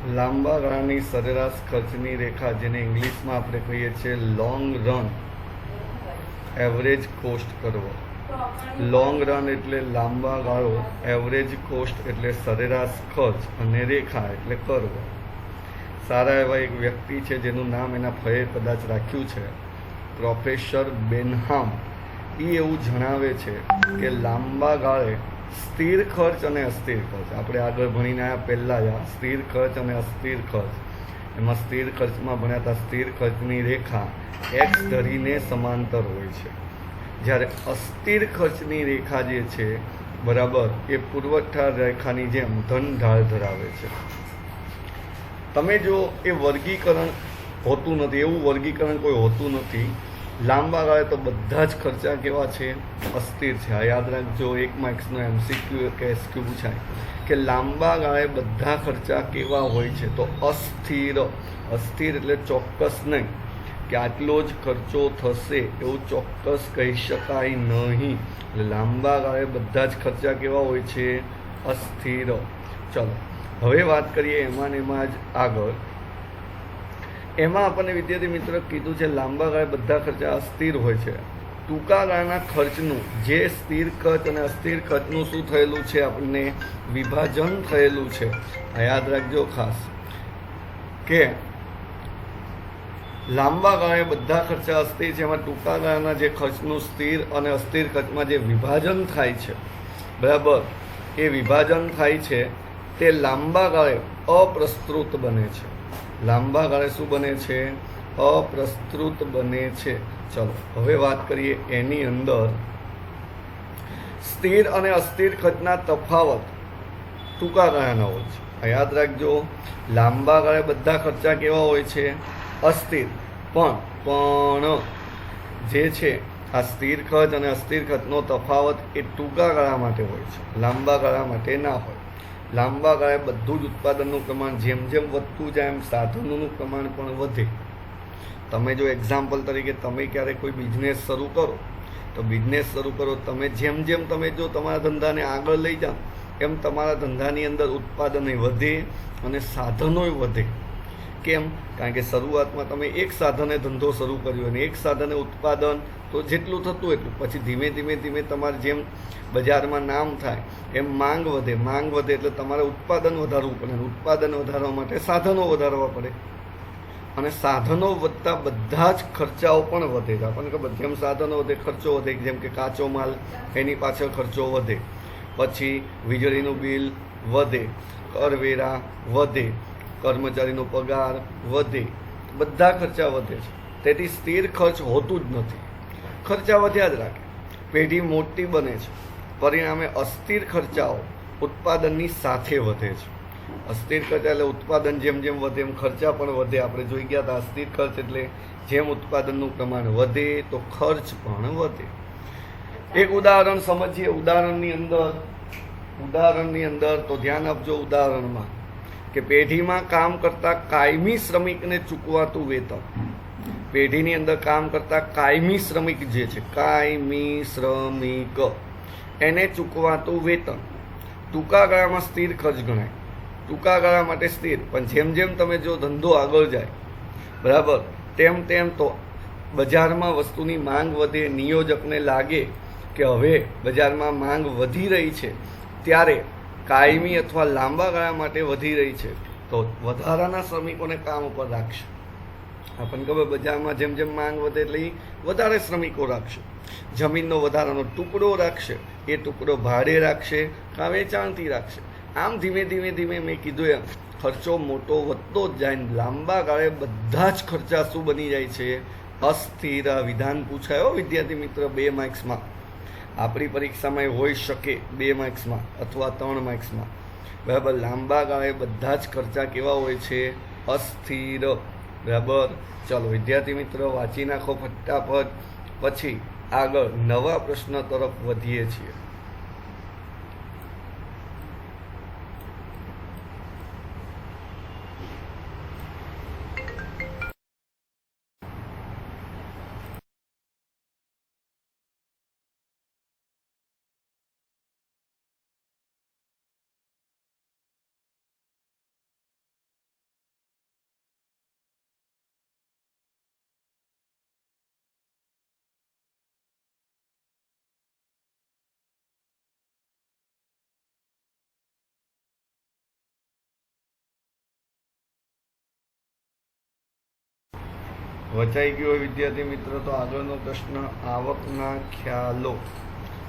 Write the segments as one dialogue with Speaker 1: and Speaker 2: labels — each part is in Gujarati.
Speaker 1: લાંબા ગાળાની સરેરાશ ખર્ચની રેખા, જેને ઇંગ્લિશમાં આપણે કહીએ છીએ લોંગ રન એવરેજ કોસ્ટ કરવો. લોંગ રન એટલે લાંબા ગાળો, એવરેજ કોસ્ટ એટલે સરેરાશ ખર્ચ, અને રેખા એટલે કરવો. સારા એવા એક વ્યક્તિ છે જેનું નામ એના ફએ કદાચ રાખ્યું છે, પ્રોફેસર બેનહામ. એ એવું જણાવે છે કે લાંબા ગાળે સ્થિર ખર્ચ અને અસ્થિર ખર્ચ, આપણે આગળ ભણીને આવ્યા પહેલાં જ સ્થિર ખર્ચ અને અસ્થિર ખર્ચ, એમાં સ્થિર ખર્ચમાં ભણ્યા હતા સ્થિર ખર્ચની રેખા એક્સ ધરીને સમાંતર હોય છે, જ્યારે અસ્થિર ખર્ચની રેખા જે છે બરાબર એ પુરવઠા રેખાની જેમ ધન ઢાળ ધરાવે છે. તમે જો એ વર્ગીકરણ હોતું નથી, એવું વર્ગીકરણ કોઈ હોતું નથી. લાંબા ગાળે તો બધા જ ખર્ચા કેવા છે? અસ્થિર છે. આ યાદ રાખજો, એક માર્ક્સનો એમસીક્યુ કે એસક્યુ પૂછાય કે લાંબા ગાળે બધા ખર્ચા કેવા હોય છે, તો અસ્થિર. અસ્થિર એટલે ચોક્કસ નહીં કે આટલો જ ખર્ચો થશે એવું ચોક્કસ કહી શકાય નહીં. એટલે લાંબા ગાળે બધા જ ખર્ચા કેવા હોય છે? અસ્થિર. ચલો હવે વાત કરીએ એમાં ને એમાં જ આગળ. એમાં આપણને વિદ્યાર્થી મિત્રો કીધું છે લાંબા ગાળે બધા ખર્ચા અસ્થિર હોય છે. ટૂંકા ગાળાના ખર્ચનું, જે સ્થિર ખર્ચ અને અસ્થિર ખર્ચનું શું થયેલું છે, આપણને વિભાજન થયેલું છે. આ યાદ રાખજો ખાસ કે લાંબા ગાળે બધા ખર્ચા અસ્થિર છે, એમાં ટૂંકા ગાળાના જે ખર્ચનું સ્થિર અને અસ્થિર ખર્ચમાં જે વિભાજન થાય છે બરાબર, એ વિભાજન થાય છે તે લાંબા ગાળે અપ્રસ્તુત બને છે. લાંબા ગાળે શું બને છે? અપ્રસ્તુત બને છે. ચલો હવે વાત કરીએ એની અંદર સ્થિર અને અસ્થિર ખર્ચના તફાવત ટૂંકા ગાળાના હોય છે. આ યાદ રાખજો, લાંબા ગાળે બધા ખર્ચા કેવા હોય છે? અસ્થિર. પણ જે છે આ સ્થિર ખર્ચ અને અસ્થિર ખર્ચનો તફાવત એ ટૂંકા ગાળા માટે હોય છે, લાંબા ગાળા માટે ના હોય. લાંબા ગાળે બધું જ ઉત્પાદનનું પ્રમાણ જેમ જેમ વધતું જાય એમ સાધનોનું પ્રમાણ પણ વધે. તમે જો એક્ઝામ્પલ તરીકે તમે ક્યારેક કોઈ બિઝનેસ શરૂ કરો, તો બિઝનેસ શરૂ કરો તમે જેમ જેમ તમે જો તમારા ધંધાને આગળ લઈ જાઓ એમ તમારા ધંધાની અંદર ઉત્પાદન વધે અને સાધનોય વધે. કેમ? કારણ કે શરૂઆતમાં તમે એક સાધને ધંધો શરૂ કર્યો અને એક સાધને ઉત્પાદન તો જેટલું થતું એટલું, પછી ધીમે ધીમે ધીમે તમારે જેમ બજારમાં નામ થાય એમ માંગ વધે. માંગ વધે એટલે તમારે ઉત્પાદન વધારવું પડે, ઉત્પાદન વધારવા માટે સાધનો વધારવા પડે, અને સાધનો વધતા બધા જ ખર્ચાઓ પણ વધે છે. આપણને ખબર, જેમ સાધનો વધે ખર્ચો વધે. જેમ કે કાચો માલ, એની પાછળ ખર્ચો વધે, પછી વીજળીનું બિલ વધે, કરવેરા વધે, કર્મચારીનો પગાર વધે, બધા ખર્ચા વધે છે. તેથી સ્થિર ખર્ચ હોતું જ નથી, ખર્ચા વધ્યા જ રાખે. પેઢી મોટી બને છે, પરિણામે અસ્થિર ખર્ચાઓ ઉત્પાદનની સાથે વધે છે. અસ્થિર ખર્ચા એટલે ઉત્પાદન જેમ જેમ વધે એમ ખર્ચા પણ વધે. આપણે જોઈ ગયા હતા અસ્થિર ખર્ચ એટલે જેમ ઉત્પાદનનું પ્રમાણ વધે તો ખર્ચ પણ વધે. એક ઉદાહરણ સમજીએ. ઉદાહરણની અંદર તો ધ્યાન આપજો. ઉદાહરણમાં કે પેઢીમાં કામ કરતા કાયમી શ્રમિકને ચૂકવાતું વેતન, પેઢીની અંદર કામ કરતા કાયમી શ્રમિક જે છે, કાયમી શ્રમિક, એને ચૂકવાતું વેતન ટૂંકા ગાળામાં સ્થિર ખર્ચ ગણાય. ટૂંકા ગાળા માટે સ્થિર, પણ જેમ જેમ તમે જો ધંધો આગળ જાય બરાબર, તેમ તેમ તો બજારમાં વસ્તુની માંગ વધે, નિયોજકને લાગે કે હવે બજારમાં માંગ વધી રહી છે, ત્યારે કાયમી અથવા લાંબા ગાળા માટે વધી રહી છે તો વધારાના શ્રમિકોને કામ ઉપર રાખશે. આપણને ખબર, બજારમાં જેમ જેમ માંગ વધે એટલે એ વધારે શ્રમિકો રાખશે. જમીનનો વધારાનો ટુકડો રાખશે, એ ટુકડો ભાડે રાખશે કાં વેચાણથી રાખશે. આમ ધીમે ધીમે ધીમે મેં કીધું એમ ખર્ચો મોટો વધતો જ જાય. લાંબા ગાળે બધા જ ખર્ચા શું બની જાય છે? અસ્થિર. વિધાન પૂછાયો વિદ્યાર્થી મિત્ર 2 માર્ક્સમાં, આપણી પરીક્ષામાં હોઈ શકે 2 માર્ક્સમાં અથવા 3 માર્ક્સમાં બરાબર. લાંબા ગાળે બધા જ ખર્ચા કેવા હોય છે? અસ્થિર. બરાબર. ચાલો વિદ્યાર્થી મિત્રો વાંચી નાખો ફટાફટ, પછી આગળ નવા પ્રશ્ન તરફ વધીએ છીએ. વચાઈ ગયો હોય વિદ્યાર્થી મિત્રો તો આગળનો પ્રશ્ન આવકના ખ્યાલો.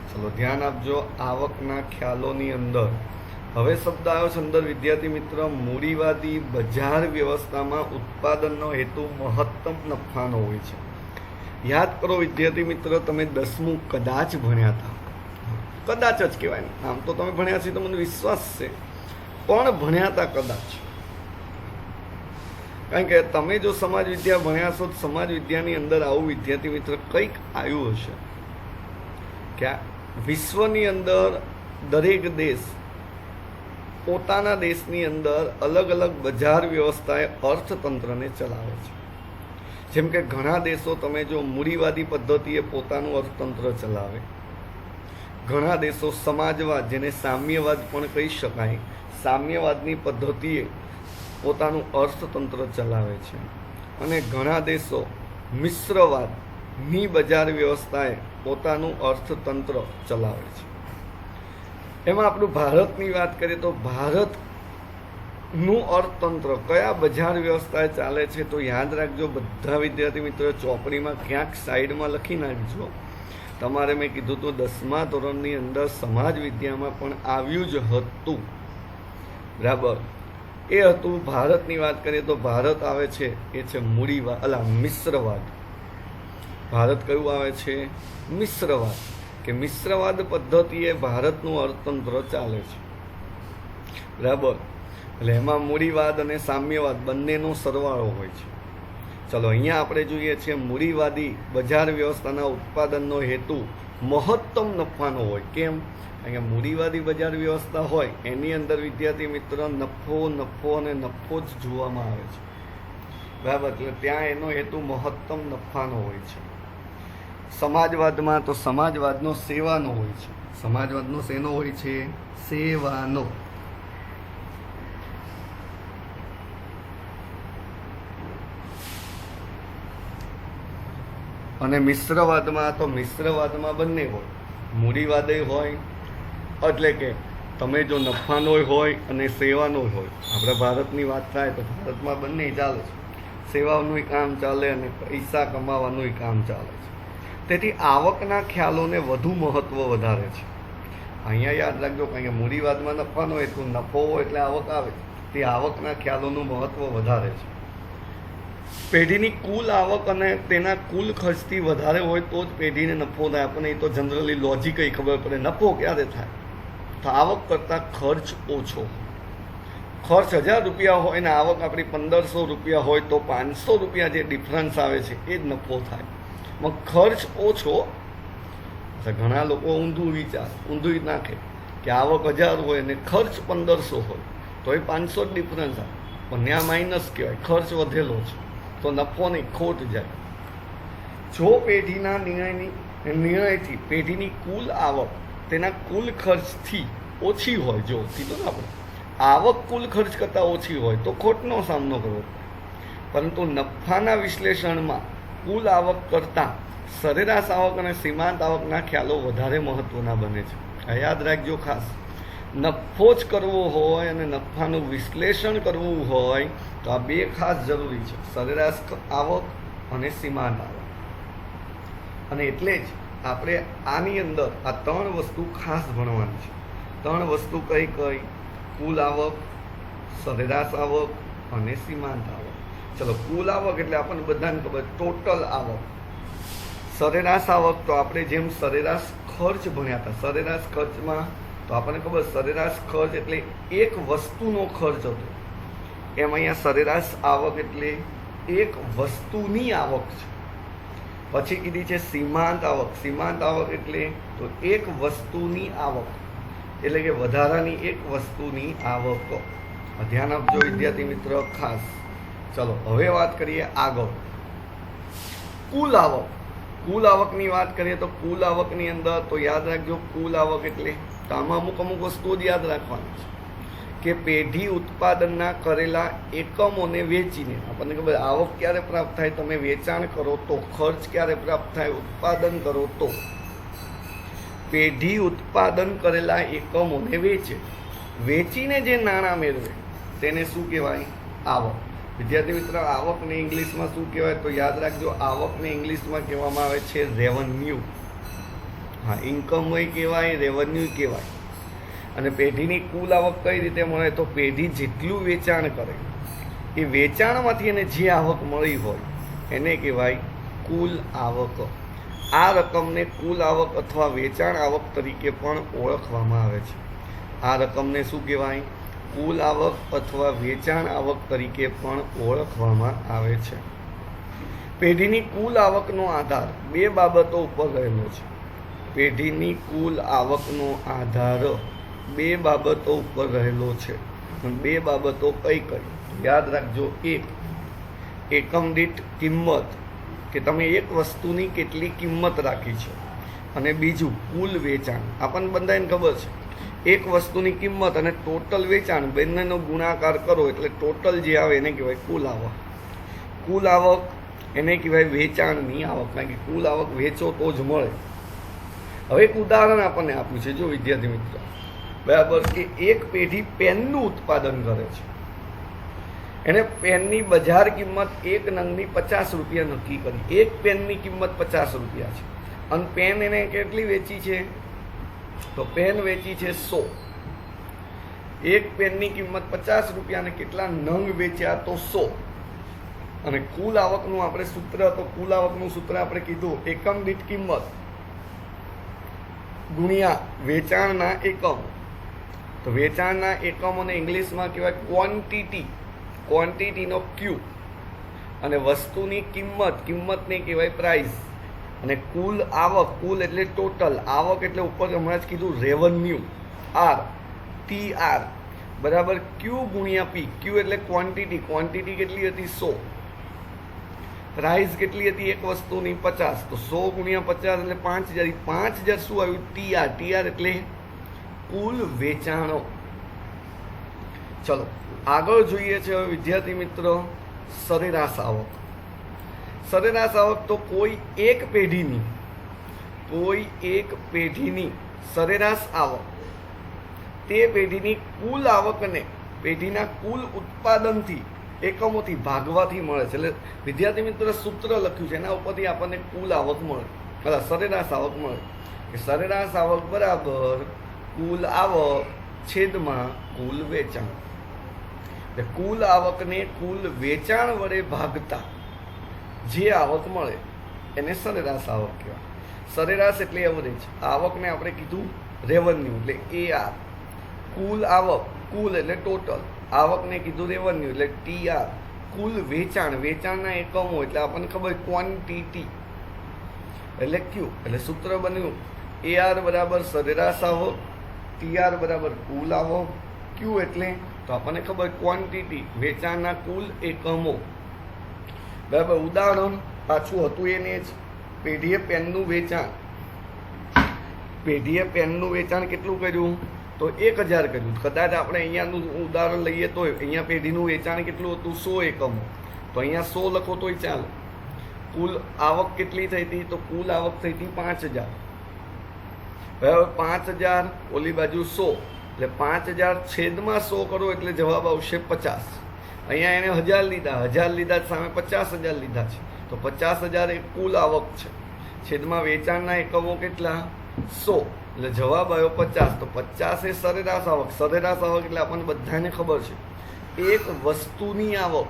Speaker 1: ચલો ધ્યાન આપજો. આવકના ખ્યાલોની અંદર હવે શબ્દ આવ્યો છે અંદર વિદ્યાર્થી મિત્ર, મૂડીવાદી બજાર વ્યવસ્થામાં ઉત્પાદનનો હેતુ મહત્તમ નફાનો હોય છે. યાદ કરો વિદ્યાર્થી મિત્ર, તમે 10મું કદાચ ભણ્યા હતા. કદાચ જ કહેવાય ને, આમ તો તમે ભણ્યા છે તો મને વિશ્વાસ છે, પણ ભણ્યા હતા કદાચ. કારણ કે તમે જો સમાજ વિદ્યા ભણ્યા છો, સમાજ વિદ્યાની અંદર આવું વિદ્યાર્થી મિત્ર કંઈક આવ્યું હશે કે વિશ્વની અંદર દરેક દેશ પોતાના દેશની અંદર અલગ અલગ બજાર વ્યવસ્થાએ અર્થતંત્રને ચલાવે છે. જેમ કે ઘણા દેશો તમે જો મૂડીવાદી પદ્ધતિએ પોતાનું અર્થતંત્ર ચલાવે, ઘણા દેશો સમાજવાદ, જેને સામ્યવાદ પણ કહી શકાય, સામ્યવાદની પદ્ધતિએ પોતાનું અર્થતંત્ર ચલાવે છે, અને ઘણા દેશો મિશ્રવાદની બજાર વ્યવસ્થાએ પોતાનું અર્થતંત્ર ચલાવે છે. એમાં આપણું ભારતની વાત કરીએ તો ભારતનું અર્થતંત્ર કયા બજાર વ્યવસ્થાએ ચાલે છે તો યાદ રાખજો બધા વિદ્યાર્થી મિત્રો, ચોપડીમાં ક્યાંક સાઈડમાં લખી નાખજો. તમારે મેં કીધું તો 10મા ધોરણની અંદર સમાજ વિદ્યામાં પણ આવ્યું જ હતું, બરાબર. એ હતું ભારતની વાત કરીએ તો ભારત આવે છે એ છે મૂડીવાદ, મિશ્રવાદ. ભારત કયું આવે છે? મિશ્રવાદ. કે મિશ્રવાદ પદ્ધતિએ ભારતનું અર્થતંત્ર ચાલે છે, બરાબર. એટલે એમાં મૂડીવાદ અને સામ્યવાદ બંનેનો સરવાળો હોય છે. ચલો અહીંયા આપણે જોઈએ છીએ મૂડીવાદી બજાર વ્યવસ્થાના ઉત્પાદનનો હેતુ મહત્તમ નફાનો હોય. કેમ? કારણ કે મૂડીવાદી બજાર વ્યવસ્થા હોય એની અંદર વિદ્યાર્થી મિત્ર નફો નફો અને નફો જ જોવામાં આવે છે, બરાબર. એટલે ત્યાં એનો હેતુ મહત્તમ નફાનો હોય છે. સમાજવાદમાં તો સમાજવાદનો સેવાનો હોય છે. સમાજવાદનો શેનો હોય છે? સેવાનો. અને મિશ્રવાદમાં તો મિશ્રવાદમાં બંને હોય, મૂડીવાદે હોય, એટલે કે તમે જો નફાનો હોય અને સેવાનો હોય. આપણે ભારતની વાત થાય તો ભારતમાં બંને ચાલે છે, સેવાનું કામ ચાલે અને પૈસા કમાવાનું કામ ચાલે છે. તેથી આવકના ખ્યાલોને વધુ મહત્વ વધારે છે. અહીંયા યાદ રાખજો, કારણ કે મૂડીવાદમાં નફાનો હેતુ, નફો હોય એટલે આવક આવે, તે આવકના ખ્યાલોનું મહત્વ વધારે છે. પેઢીની કુલ આવક અને તેના કુલ ખર્ચથી વધારે હોય તો જ પેઢીને નફો થાય. આપણને એ તો જનરલી લોજિક ખબર પડે. નફો ક્યારે થાય? તો આવક કરતાં ખર્ચ ઓછો. ખર્ચ 1000 રૂપિયા હોય ને આવક આપણી 1500 રૂપિયા હોય તો 500 રૂપિયા જે ડિફરન્સ આવે છે એ જ નફો થાય. ખર્ચ ઓછો. ઘણા લોકો ઊંધું નાખે કે આવક 1000 હોય ને ખર્ચ 1500 હોય તો એ 500 ડિફરન્સ આવે, પણ ત્યાં માઇનસ કહેવાય, ખર્ચ વધેલો છે તો નફો નહીં, ખોટ જાય. જો પેઢીના નિર્ણયથી પેઢીની કુલ આવક તેના કુલ ખર્ચથી ઓછી હોય, જો કીધું ને આપણે આવક કુલ ખર્ચ કરતાં ઓછી હોય તો ખોટનો સામનો કરવો પડે. પરંતુ નફાના વિશ્લેષણમાં કુલ આવક કરતાં સરેરાશ આવક અને સીમાંત આવકના ખ્યાલો વધારે મહત્વના બને છે. આ યાદ રાખજો ખાસ. નફો જ કરવો હોય અને નફાનું વિશ્લેષણ કરવું હોય તો આ બે ખાસ જરૂરી છે, સરેરાશ આવક અને સીમાંત આવક. અને એટલે જ આપણે આની અંદર આ 3 વસ્તુ ખાસ ભણવાની છે. 3 વસ્તુ કઈ કઈ? કુલ આવક, સરેરાશ આવક અને સીમાંત આવક. ચલો, કુલ આવક એટલે આપણને બધાને ખબર, ટોટલ આવક. સરેરાશ આવક તો આપણે જેમ સરેરાશ ખર્ચ ભણ્યા હતા, સરેરાશ ખર્ચમાં તો આપણને ખબર સરેરાશ ખર્ચ એટલે એક વસ્તુનો ખર્ચ હતો, એમ અહીંયા સરેરાશ આવક એટલે એક વસ્તુની આવક છે. પછી કીધી છે સીમાંત આવક. સીમાંત આવક એટલે તો એક વસ્તુની આવક, એટલે કે વધારાની એક વસ્તુની આવક. ધ્યાન આપજો વિદ્યાર્થી મિત્ર ખાસ. ચલો હવે વાત કરીએ આગળ. કુલ આવક. કુલ આવકની વાત કરીએ તો કુલ આવકની અંદર તો યાદ રાખજો, કુલ આવક એટલે તો આમાં અમુક વસ્તુઓ જ યાદ રાખવાની છે કે પેઢી ઉત્પાદનના કરેલા એકમોને વેચીને. આપણને ખબર આવક ક્યારે પ્રાપ્ત થાય? તમે વેચાણ કરો તો. ખર્ચ ક્યારે પ્રાપ્ત થાય? ઉત્પાદન કરો તો. પેઢી ઉત્પાદન કરેલા એકમોને વેચે, વેચીને જે નાણાં મેળવે તેને શું કહેવાય? આવક. વિદ્યાર્થી મિત્રો, આવકને ઇંગ્લિશમાં શું કહેવાય? તો યાદ રાખજો, આવકને ઇંગ્લિશમાં કહેવામાં આવે છે રેવન્યુ. હા, ઇન્કમ કહેવાય, રેવન્યુ કહેવાય. અને પેઢીની કુલ આવક કઈ રીતે મળે? તો પેઢી જેટલું વેચાણ કરે એ વેચાણમાંથી એને જે આવક મળી હોય એને કહેવાય કુલ આવક. આ રકમને કુલ આવક અથવા વેચાણ આવક તરીકે પણ ઓળખવામાં આવે છે. આ રકમને શું કહેવાય? કુલ આવક અથવા વેચાણ આવક તરીકે પણ ઓળખવામાં આવે છે. પેઢીની કુલ આવકનો આધાર બે બાબતો ઉપર રહેલો છે. પેઢીની કુલ આવકનો આધાર બે બાબતો ઉપર રહેલો છે. બે બાબતો કઈ કઈ? યાદ રાખજો. એક, એકમ દીઠ કિંમત, કે તમે એક વસ્તુની કેટલી કિંમત રાખી છે. અને બીજું, કુલ વેચાણ. આપણને બધાને ખબર છે, એક વસ્તુની કિંમત અને ટોટલ વેચાણ બંનેનો ગુણાકાર કરો એટલે ટોટલ જે આવે એને કહેવાય કુલ આવક. કુલ આવક એને કહેવાય વેચાણની આવક, કારણ કે કુલ આવક વેચો તો જ મળે. હવે એક ઉદાહરણ આપણને આપ્યું છે, જો વિદ્યાર્થી મિત્રો, બરાબર, કે એક પેઢી પેનનું ઉત્પાદન કરે છે. એને પેનની બજાર કિંમત એક નંગની 50 રૂપિયા નક્કી કરી. એક પેનની કિંમત 50 રૂપિયા છે અને પેન એને કેટલી વેચી છે? તો પેન વેચી છે 100. એક પેનની કિંમત 50 રૂપિયા અને કેટલા નંગ વેચ્યા? તો 100. અને કુલ આવકનું આપણે સૂત્ર, તો કુલ આવકનું સૂત્ર આપણે કીધું, એકમ દીઠ કિંમત ગુણ્યા વેચાણના એકમો. તો વેચાણના એકમોને ઇંગ્લિશમાં કહેવાય ક્વોન્ટિટી. ક્વોન્ટિટીનો ક્યુ. અને વસ્તુની કિંમત, કિંમતને કહેવાય પ્રાઇસ. અને કુલ આવક, કુલ એટલે ટોટલ, આવક એટલે ઉપર હમણાં જ કીધું રેવન્યુ, આર, ટી આર બરાબર ક્યુ ગુણ્યા પી. ક્યુ એટલે ક્વોન્ટિટી, ક્વોન્ટિટી કેટલી હતી? 100. પ્રાઇસ કેટલી હતી એક વસ્તુની? 50. તો 100 ગુણ્યા 50 એટલે 5000. 5000 શું આવ્યું? T R. ટી આર એટલે કુલ વેચાણો. ચલો આગળ જોઈએ છે હવે વિદ્યાર્થી મિત્રો સરેરાશ આવક. સરેરાશ આવક તો કોઈ એક પેઢીની સરેરાશ આવક તે પેઢીની કુલ આવકને પેઢીના કુલ ઉત્પાદનથી એકમોથી ભાગવાથી મળે છે. એટલે વિદ્યાર્થી મિત્રો સૂત્ર લખ્યું છે, એના ઉપરથી આપણને કુલ આવક મળે, સરેરાશ આવક મળે. કે સરેરાશ આવક બરાબર કુલ આવક છેદમાં કુલ વેચાણ. કુલ આવકને કુલ વેચાણ વડે ભાગતા જે આવક મળે એને સરેરાશ આવક કહેવાય. સરેરાશ એટલે એવરેજ. આવકને આપણે કીધું રેવન્યુ એટલે AR. કુલ આવક, કુલ એટલે ટોટલ, આવકને કીધું રેવન્યુ એટલે TR. કુલ વેચાણ, વેચાણના એકમો એટલે આપણને ખબર ક્વોન્ટિટી એટલે Q. એટલે સૂત્ર બન્યું AR બરાબર સરેરાશ આવક, TR બરાબર કુલ આવક, Q એટલે તો આપણને ખબર ક્વોન્ટિટી, વેચાણના કુલ એકમો. બરાબર. ઉદાહરણ પાછું હતું એને જ. પેઢીએ પેનનું વેચાણ કેટલું કર્યું? તો 1000 કર્યું. કદાચ આપણે અહીંયાનું ઉદાહરણ લઈએ તો અહીંયા પેઢીનું વેચાણ કેટલું હતું? 100 એકમો. તો અહીંયા 100 લખો તોય ચાલે. કુલ આવક કેટલી થઈ હતી? તો કુલ આવક થઈ હતી 5000. બરાબર. 5000 ઓલી બાજુ 100 એટલે 5000 છેદમાં 100 કરો એટલે જવાબ આવશે 50. અહીંયા એને 1000 લીધા, 1000 લીધા સામે 50000 લીધા છે. તો 50000 એ કુલ આવક છે. છેદમાં વેચાણના એકમો કેટલા? 100 એટલે જવાબ આવ્યો 50. તો 50 એ સરેરાશ આવક. સરેરાશ આવક એટલે આપણને બધાને ખબર છે એક વસ્તુની આવક.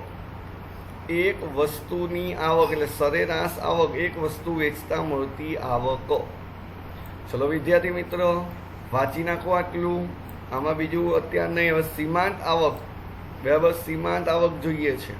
Speaker 1: એક વસ્તુની આવક એટલે સરેરાશ આવક, એક વસ્તુ વેચતા મળતી આવક. ચલો વિદ્યાર્થી મિત્રો વાંચી નાખો આટલું. આમાં બીજું અત્યાર નહીં. હવે સીમાંત આવક, બરાબર, સીમાંત આવક જોઈએ છે.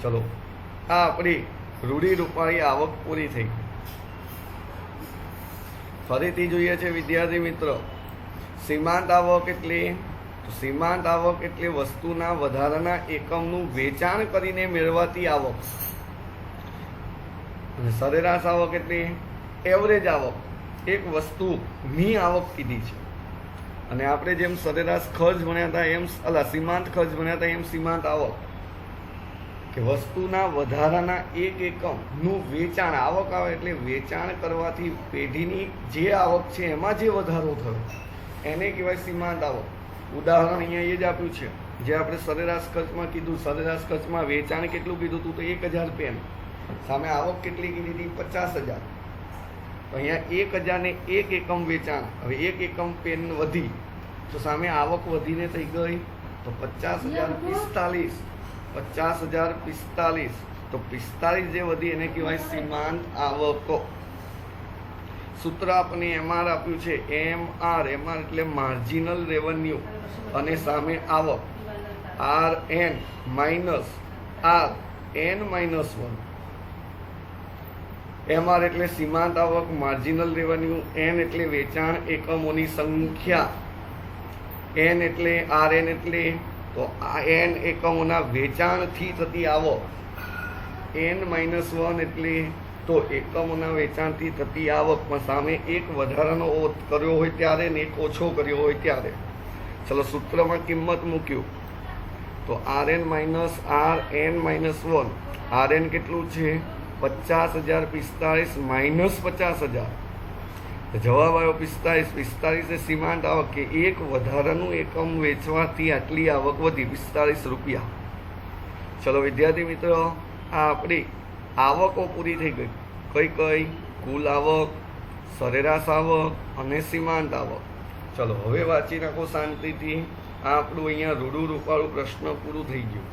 Speaker 1: ચલો, આ આપણી રૂઢિરૂપાળી આવક પૂરી થઈ. ફરીથી જોઈએ છે વિદ્યાર્થી મિત્રો, સીમાંત આવક એટલે, તો સીમાંત આવક એટલે વસ્તુના વધારાના એકમનું વેચાણ કરીને મેળવાતી આવક. અને સરેરાશ આવક એટલે એવરેજ આવક, એક વસ્તુની આવક કીધી છે. અને આપણે જેમ સરેરાશ ખર્ચ ભણ્યા હતા એમ સીમાંત ખર્ચ ભણ્યા હતા એમ સીમાંત આવક કે વસ્તુના વધારાના એક એકમનું વેચાણ. આવક આવે એટલે વેચાણ કરવાથી પેઢીની જે આવક છે એમાં જે વધારો થયો એને કહેવાય સીમાંત આવક. ઉદાહરણ અહીંયા એ જ આપ્યું છે જે આપણે સરેરાશ ખર્ચમાં કીધું. સરેરાશ ખર્ચમાં વેચાણ કેટલું કીધું હતું? તો 1000 પેન. સામે આવક કેટલી કીધી હતી? 50,000. તો અહીંયા 1000 ને એક એકમ વેચાણ. હવે એક એકમ પેન વધી તો સામે આવક વધીને થઈ ગઈ તો 50,045. 50,045. તો 45 જે વધી એને કહેવાય સીમાંત આવકો. સૂત્ર આપણને MR આપ્યું છે. MR એટલે માર્જિનલ રેવન્યુ અને સામે આવક RN માઇનસ RN-1. MR એટલે સીમાંત આવક, માર્જિનલ રેવન્યુ, N એટલે વેચાણ એકમોની સંખ્યા, N એટલે RN એટલે તો આ N એકમોના વેચાણથી થતી આવક, N-1 એટલે તો એકમોના વેચાણથી થતી આવકમાં સામે એક વધારાનો કર્યો હોય ત્યારે ને એક ઓછો કર્યો હોય ત્યારે. ચલો, સૂત્રમાં કિંમત મૂક્યું તો RN-1. RN કેટલું છે? 50,045 માઇનસ 50,000. જવાબ આવ્યો 45. 45 એ સીમાંત આવક કે એક વધારાનું એકમ વેચવાથી આટલી આવક વધી, 45 રૂપિયા. ચલો વિદ્યાર્થી મિત્રો, આ આપણી આવકો પૂરી થઈ ગઈ. કઈ કઈ? કુલ આવક, સરેરાશ આવક અને સીમાંત આવક. ચલો હવે વાંચી નાખો શાંતિથી. આ આપણું અહીંયા રૂઢિરૂપાળું પ્રશ્ન પૂરું થઈ ગયું.